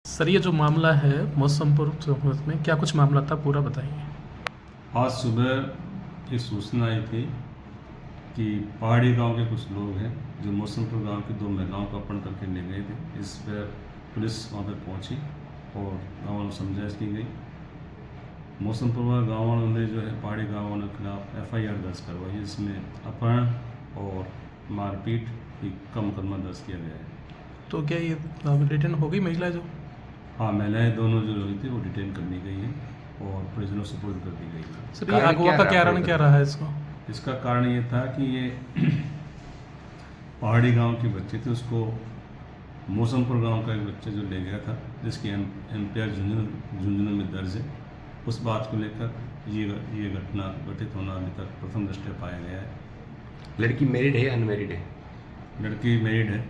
Sir ये जो मामला है मौसमपुर सोनभद्र में, क्या कुछ मामला था, पूरा बताइए। आज सुबह एक सूचना आई थी कि पहाड़ी गांव के कुछ लोग हैं जो मौसमपुर गांव की 2 महिलाओं को अपहरण करके ले गए थे। इस पर पुलिस वहां पर पहुंची और गाँव वालों से समझाइश की गई। मौसमपुर गाँव वालों ने जो है पहाड़ी गाँव वालों के खिलाफ FIR दर्ज करवाई है, जिसमें अपहरण और मारपीट का मुकदमा दर्ज किया गया है। तो क्या ये रिटर्न हो गई महिला जो? हाँ, महिलाएं दोनों जो हुई थी वो डिटेन करनी गई है और परिजनों से सुपुर्द कर दी गई है। सर ये अगवा का कारण क्या रहा है इसको? इसका कारण ये था कि ये पहाड़ी गांव के बच्चे थे, उसको मौसमपुर गांव का एक बच्चा जो ले गया था, जिसकी MPR झुंझुनू में दर्ज है। उस बात को लेकर ये घटना घटित होना अभी तक प्रथम दृष्टया पाया गया है। लड़की मैरिड है अनमैरिड है? लड़की मैरिड है।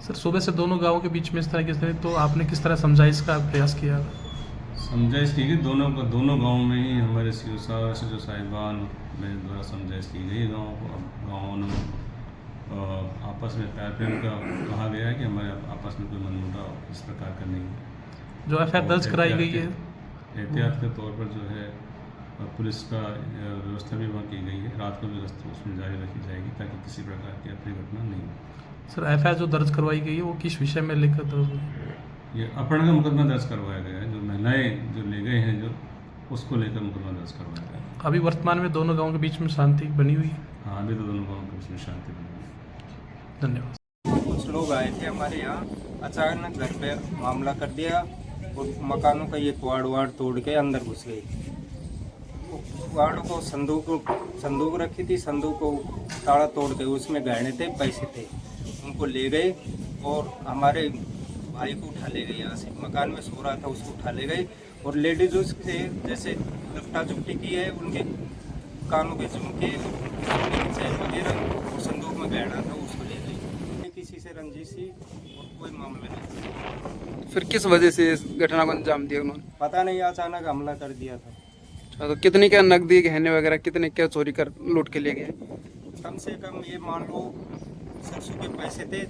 सर सुबह से दोनों गांवों के बीच में इस तरह की, तो आपने किस तरह समझाइश का प्रयास किया? समझाइश की गई दोनों गाँव में ही। हमारे CO साहब SHO साहिबान मेरे द्वारा समझाइश की गई। गाँव ने आपस में प्यार प्रेम का कहा गया है कि हमारे आपस में कोई मनमुटाव इस प्रकार का नहीं है। जो FIR दर्ज कराई गई है, एहतियात के तौर पर जो है पुलिस का व्यवस्था भी वहाँ की गई है। रात को भी गश्त उसमें जारी रखी जाएगी ताकि किसी प्रकार की अप्रिय घटना नहीं हो। सर FIR जो दर्ज करवाई गई है वो किस विषय में लेकर दर्ज हुई? ये अपहरण का मुकदमा दर्ज करवाया गया है। जो महिलाएं जो ले गए हैं जो उसको लेकर मुकदमा दर्ज करवाया गया है। अभी वर्तमान में दोनों गाँव के बीच में शांति बनी हुई है? हाँ, अभी तो दोनों गाँव के बीच में शांति बनी हुई है। धन्यवाद। कुछ लोग आए थे हमारे यहाँ, अचानक घर पे मामला कर दिया और मकानों का ये वाड़ तोड़ के अंदर घुस गई। वाड़ों को संदूक रखी थी, संदूक को ताला तोड़ के उसमें गहने थे, पैसे थे, उनको ले गए और हमारे भाई को उठा ले गए। यहाँ से मकान में सो रहा था, उसको उठा ले गए और लेडीज उससे जैसे लपटा झुपटी की है, उनके कानों के झुमके वगैरह और संदूक में गहना था, उसको ले गए। किसी से रंजिश थी और कोई मामला नहीं। फिर किस वजह से इस घटना को अंजाम दिया उन्होंने? पता नहीं, अचानक हमला कर दिया था। अच्छा, तो कितने क्या नकदी गहने वगैरह कितने क्या चोरी कर लूट के ले गए? कम से कम ये मान लो सरसों के पैसे थे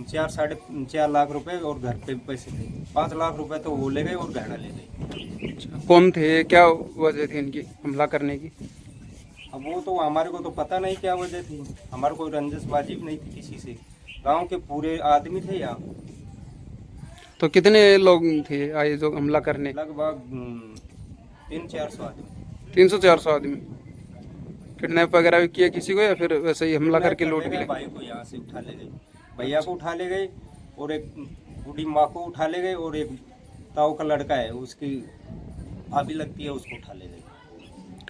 4-4.5 लाख रुपए और घर पे पैसे थे 5 लाख रुपए, तो वो ले गए और गहना ले गए। अच्छा, कौन थे, क्या वजह थी इनकी हमला करने की? अब वो तो हमारे को तो पता नहीं क्या वजह थी। हमारे कोई रंजिशबाजी भी नहीं थी किसी से। गांव के पूरे आदमी थे यहाँ, तो कितने लोग थे आए जो हमला करने? लगभग 300-400 आदमी। 300-400 आदमी। किडनैप वगैरह भी किया किसी को या फिर वैसे ही हमला करके लूट के ले गए? भाई को यहाँ से उठा ले गए, भैया को उठा ले गए और एक बूढ़ी माँ को उठा ले गए और एक ताऊ का लड़का है, उसकी भाभी लगती है, उसको उठा ले गए।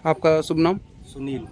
आपका शुभ नाम? सुनील।